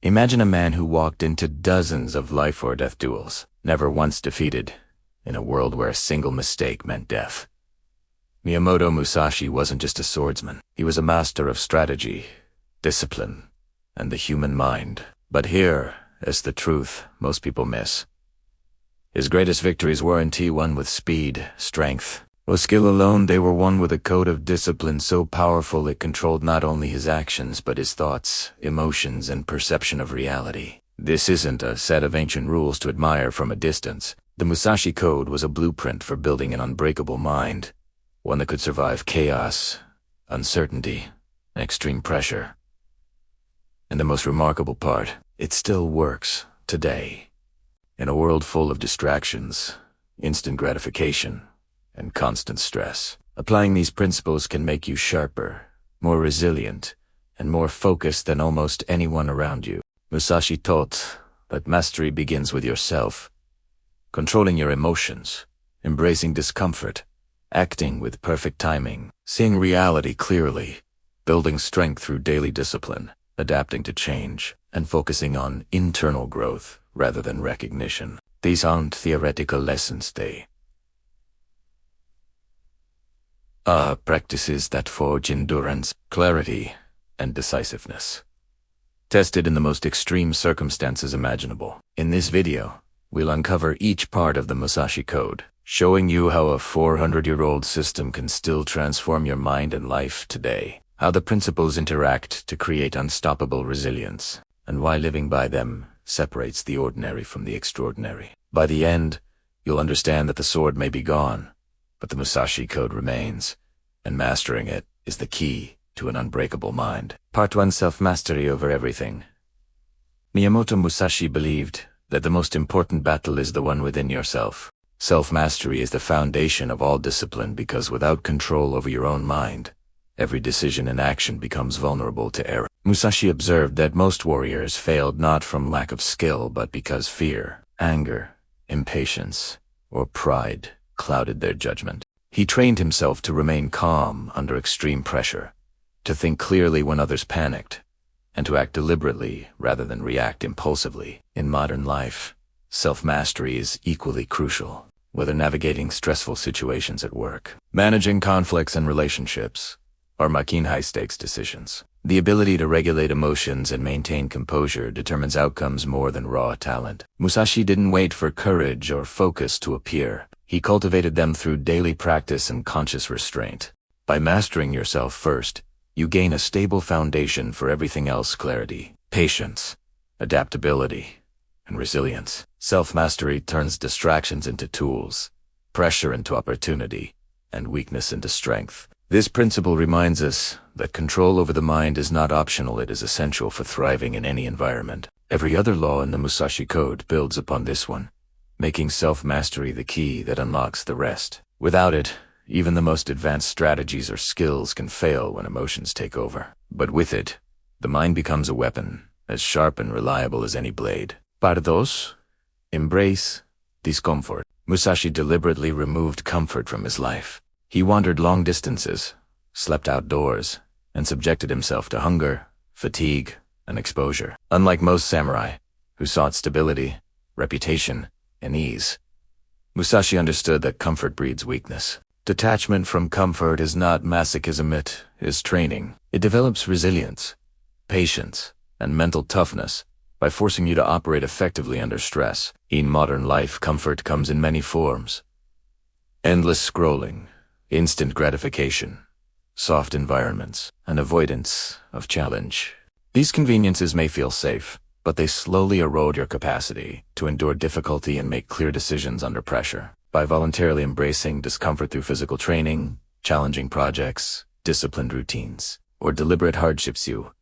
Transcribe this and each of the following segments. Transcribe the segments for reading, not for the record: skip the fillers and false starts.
Imagine a man who walked into dozens of life-or-death duels, never once defeated, in a world where a single mistake meant death. Miyamoto Musashi wasn't just a swordsman. He was a master of strategy, discipline, and the human mind. But here is the truth most people miss. His greatest victories weren't won with speed, strength, or skill alone. They were won with a code of discipline so powerful it controlled not only his actions but his thoughts, emotions, and perception of reality. This isn't a set of ancient rules to admire from a distance. The Musashi Code was a blueprint for building an unbreakable mind, one that could survive chaos, uncertainty, and extreme pressure. And the most remarkable part, it still works today. In a world full of distractions, instant gratification, and constant stress, applying these principles can make you sharper, more resilient, and more focused than almost anyone around you. Musashi taught that mastery begins with yourself, controlling your emotions, embracing discomfort, acting with perfect timing, seeing reality clearly, building strength through daily discipline, adapting to change, and focusing on internal growth rather than recognition. These aren't theoretical lessons, they are practices that forge endurance, clarity, and decisiveness, tested in the most extreme circumstances imaginable. In this video, we'll uncover each part of the Musashi Code, showing you how a 400-year-old system can still transform your mind and life today, how the principles interact to create unstoppable resilience, and why living by them separates the ordinary from the extraordinary. By the end, you'll understand that the sword may be gone, but the Musashi Code remains, and mastering it is the key to an unbreakable mind. Part 1: Self-Mastery over Everything. Miyamoto Musashi believed that the most important battle is the one within yourself. Self-mastery is the foundation of all discipline because without control over your own mind, every decision and action becomes vulnerable to error. Musashi observed that most warriors failed not from lack of skill but because fear, anger, impatience, or pride clouded their judgment. He trained himself to remain calm under extreme pressure, to think clearly when others panicked, and to act deliberately rather than react impulsively. In modern life, self-mastery is equally crucial, whether navigating stressful situations at work, managing conflicts and relationships, or making high-stakes decisions. The ability to regulate emotions and maintain composure determines outcomes more than raw talent. Musashi didn't wait for courage or focus to appear. He cultivated them through daily practice and conscious restraint. By mastering yourself first, you gain a stable foundation for everything else: clarity, patience, adaptability, and resilience. Self-mastery turns distractions into tools, pressure into opportunity, and weakness into strength. This principle reminds us that control over the mind is not optional, it is essential for thriving in any environment. Every other law in the Musashi Code builds upon this one, making self-mastery the key that unlocks the rest. Without it, even the most advanced strategies or skills can fail when emotions take over. But with it, the mind becomes a weapon, as sharp and reliable as any blade. Part 2: Embrace discomfort. Musashi deliberately removed comfort from his life. He wandered long distances, slept outdoors, and subjected himself to hunger, fatigue, and exposure. Unlike most samurai, who sought stability, reputation, and ease, Musashi understood that comfort breeds weakness. Detachment from comfort is not masochism, it is training. It develops resilience, patience, and mental toughness by forcing you to operate effectively under stress. In modern life, comfort comes in many forms: endless scrolling, instant gratification, soft environments, and avoidance of challenge. These conveniences may feel safe, but they slowly erode your capacity to endure difficulty and make clear decisions under pressure. By voluntarily embracing discomfort through physical training, challenging projects, disciplined routines, or deliberate hardships, you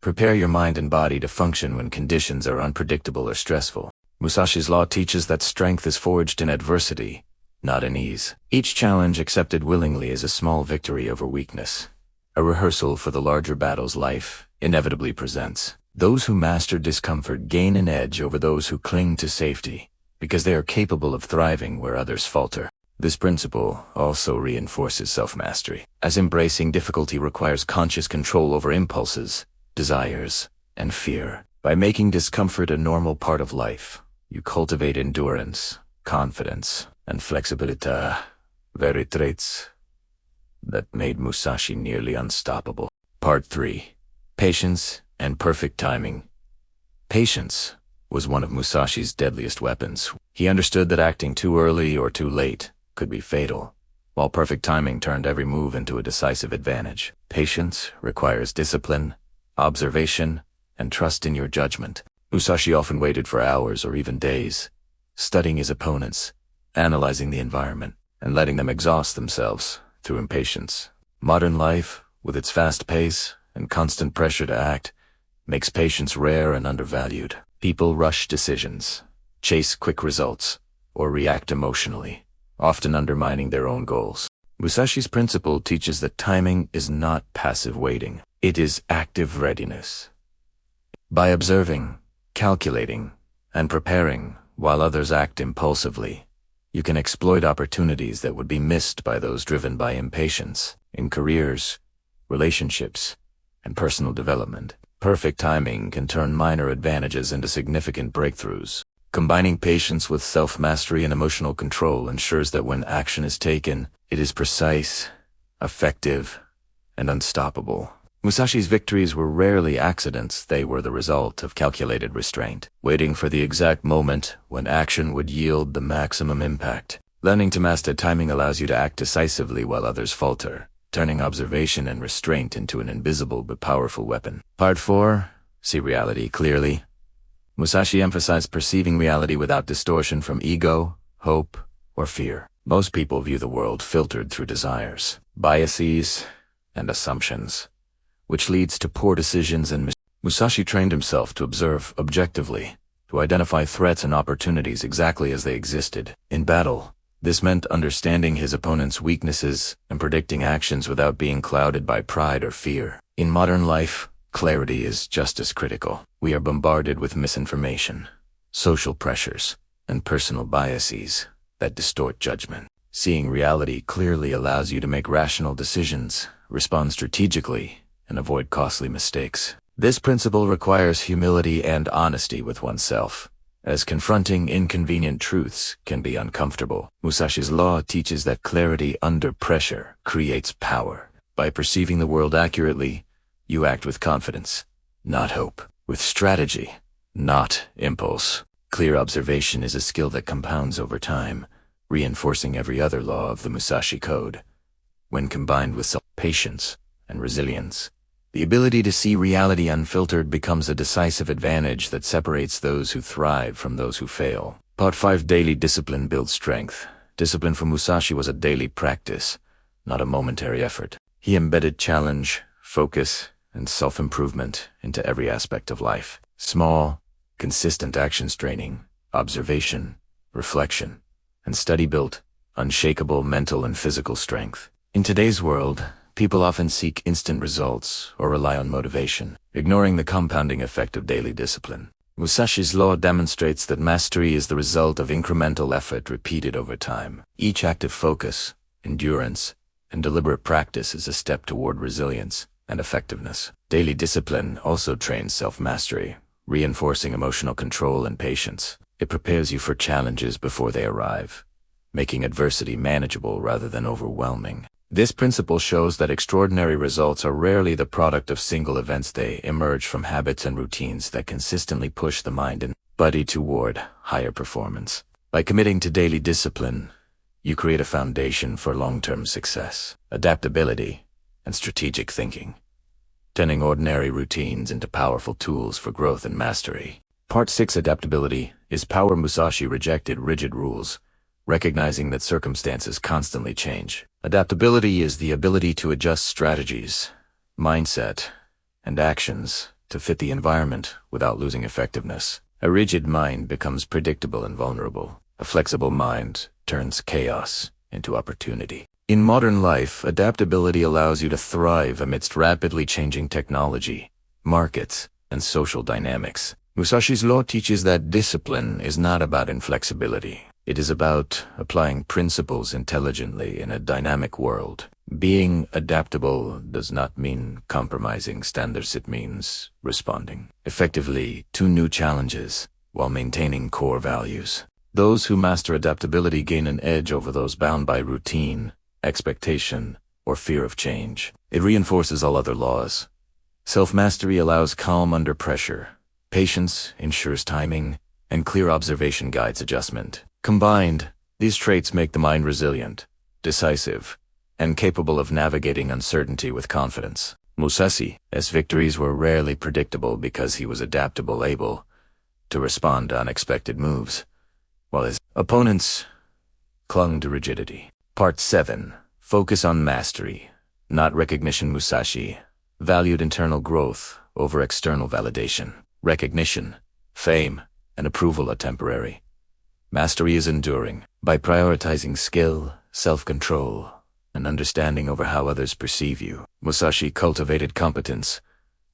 prepare your mind and body to function when conditions are unpredictable or stressful. Musashi's law teaches that strength is forged in adversity, not in ease. Each challenge accepted willingly is a small victory over weakness, a rehearsal for the larger battles life inevitably presents. Those who master discomfort gain an edge over those who cling to safety, because they are capable of thriving where others falter. This principle also reinforces self-mastery, as embracing difficulty requires conscious control over impulses, desires, and fear. By making discomfort a normal part of life, you cultivate endurance, confidence, and flexibility, very traits that made Musashi nearly unstoppable. Part 3. Patience and perfect timing. Patience was one of Musashi's deadliest weapons. He understood that acting too early or too late could be fatal, while perfect timing turned every move into a decisive advantage. Patience requires discipline, observation, and trust in your judgment. Musashi often waited for hours or even days, studying his opponents, analyzing the environment, and letting them exhaust themselves through impatience. Modern life, with its fast pace and constant pressure to act, makes patience rare and undervalued. People rush decisions, chase quick results, or react emotionally, often undermining their own goals. Musashi's principle teaches that timing is not passive waiting. It is active readiness. By observing, calculating, and preparing while others act impulsively, you can exploit opportunities that would be missed by those driven by impatience in careers, relationships, and personal development. Perfect timing can turn minor advantages into significant breakthroughs. Combining patience with self-mastery and emotional control ensures that when action is taken, it is precise, effective, and unstoppable. Musashi's victories were rarely accidents. They were the result of calculated restraint, waiting for the exact moment when action would yield the maximum impact. Learning to master timing allows you to act decisively while others falter, turning observation and restraint into an invisible but powerful weapon. Part 4. See reality clearly. Musashi emphasized perceiving reality without distortion from ego, hope, or fear. Most people view the world filtered through desires, biases, and assumptions, which leads to poor decisions and Musashi trained himself to observe objectively, to identify threats and opportunities exactly as they existed. In battle, this meant understanding his opponent's weaknesses and predicting actions without being clouded by pride or fear. In modern life, clarity is just as critical. We are bombarded with misinformation, social pressures, and personal biases that distort judgment. Seeing reality clearly allows you to make rational decisions, respond strategically, and avoid costly mistakes. This principle requires humility and honesty with oneself, as confronting inconvenient truths can be uncomfortable. Musashi's law teaches that clarity under pressure creates power. By perceiving the world accurately, you act with confidence, not hope, with strategy, not impulse. Clear observation is a skill that compounds over time, reinforcing every other law of the Musashi Code. When combined with patience and resilience, the ability to see reality unfiltered becomes a decisive advantage that separates those who thrive from those who fail. Part 5. Daily discipline builds strength. Discipline for Musashi was a daily practice, not a momentary effort. He embedded challenge, focus, and self-improvement into every aspect of life. Small, consistent actions training, observation, reflection, and study built unshakable mental and physical strength. In today's world, people often seek instant results or rely on motivation, ignoring the compounding effect of daily discipline. Musashi's law demonstrates that mastery is the result of incremental effort repeated over time. Each act of focus, endurance, and deliberate practice is a step toward resilience and effectiveness. Daily discipline also trains self-mastery, reinforcing emotional control and patience. It prepares you for challenges before they arrive, making adversity manageable rather than overwhelming. This principle shows that extraordinary results are rarely the product of single events. They emerge from habits and routines that consistently push the mind and body toward higher performance. By committing to daily discipline, you create a foundation for long-term success, adaptability, and strategic thinking, turning ordinary routines into powerful tools for growth and mastery. Part 6. Adaptability is power. Musashi rejected rigid rules, recognizing that circumstances constantly change. Adaptability is the ability to adjust strategies, mindset, and actions to fit the environment without losing effectiveness. A rigid mind becomes predictable and vulnerable. A flexible mind turns chaos into opportunity. In modern life, adaptability allows you to thrive amidst rapidly changing technology, markets, and social dynamics. Musashi's law teaches that discipline is not about inflexibility. It is about applying principles intelligently in a dynamic world. Being adaptable does not mean compromising standards, it means responding effectively to new challenges while maintaining core values. Those who master adaptability gain an edge over those bound by routine, expectation, or fear of change. It reinforces all other laws. Self-mastery allows calm under pressure. Patience ensures timing, and clear observation guides adjustment. Combined, these traits make the mind resilient, decisive, and capable of navigating uncertainty with confidence. Musashi's victories were rarely predictable because he was adaptable, able to respond to unexpected moves, while his opponents clung to rigidity. Part 7. Focus on mastery, not recognition. Musashi valued internal growth over external validation. Recognition, fame, and approval are temporary. Mastery is enduring. By prioritizing skill, self-control, and understanding over how others perceive you, Musashi cultivated competence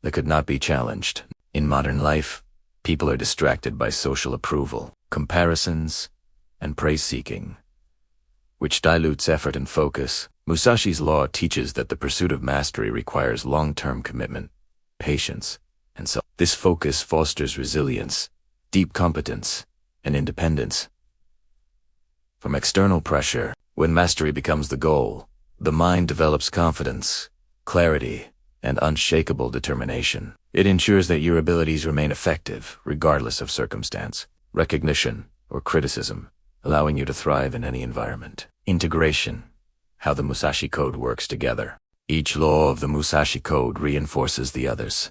that could not be challenged. In modern life, people are distracted by social approval, comparisons, and praise-seeking, which dilutes effort and focus. Musashi's law teaches that the pursuit of mastery requires long-term commitment, patience, and so this focus fosters resilience, deep competence, and independence from external pressure. When mastery becomes the goal, the mind develops confidence, clarity, and unshakable determination. It ensures that your abilities remain effective regardless of circumstance, recognition, or criticism, allowing you to thrive in any environment. Integration, how the Musashi Code works together. Each law of the Musashi Code reinforces the others.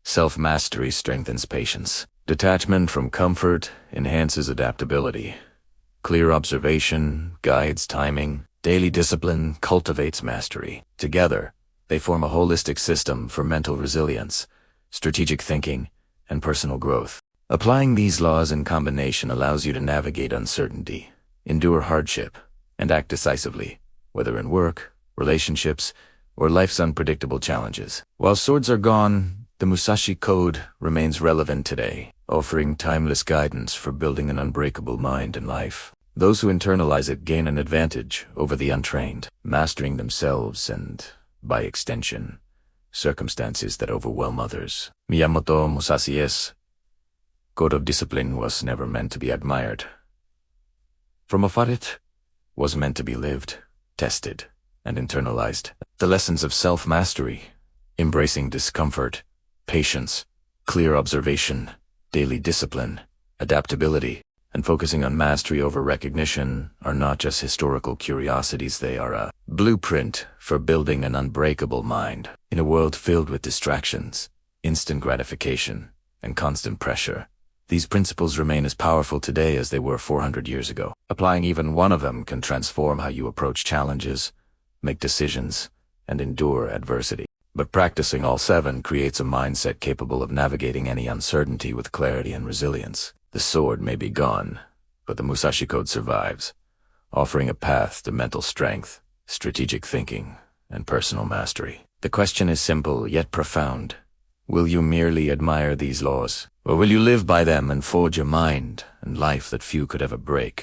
Self-mastery strengthens patience. Detachment from comfort enhances adaptability. Clear observation guides timing. Daily discipline cultivates mastery. Together, they form a holistic system for mental resilience, strategic thinking, and personal growth. Applying these laws in combination allows you to navigate uncertainty, endure hardship, and act decisively, whether in work, relationships, or life's unpredictable challenges. While swords are gone, the Musashi Code remains relevant today, offering timeless guidance for building an unbreakable mind and life. Those who internalize it gain an advantage over the untrained, mastering themselves and, by extension, circumstances that overwhelm others. Miyamoto Musashi's code of discipline was never meant to be admired. From afar, it was meant to be lived, tested, and internalized. The lessons of self-mastery, embracing discomfort, patience, clear observation, daily discipline, adaptability, and focusing on mastery over recognition are not just historical curiosities, they are a blueprint for building an unbreakable mind. In a world filled with distractions, instant gratification, and constant pressure, these principles remain as powerful today as they were 400 years ago. Applying even one of them can transform how you approach challenges, make decisions, and endure adversity. But practicing all 7 creates a mindset capable of navigating any uncertainty with clarity and resilience. The sword may be gone, but the Musashi Code survives, offering a path to mental strength, strategic thinking, and personal mastery. The question is simple yet profound. Will you merely admire these laws, or will you live by them and forge a mind and life that few could ever break?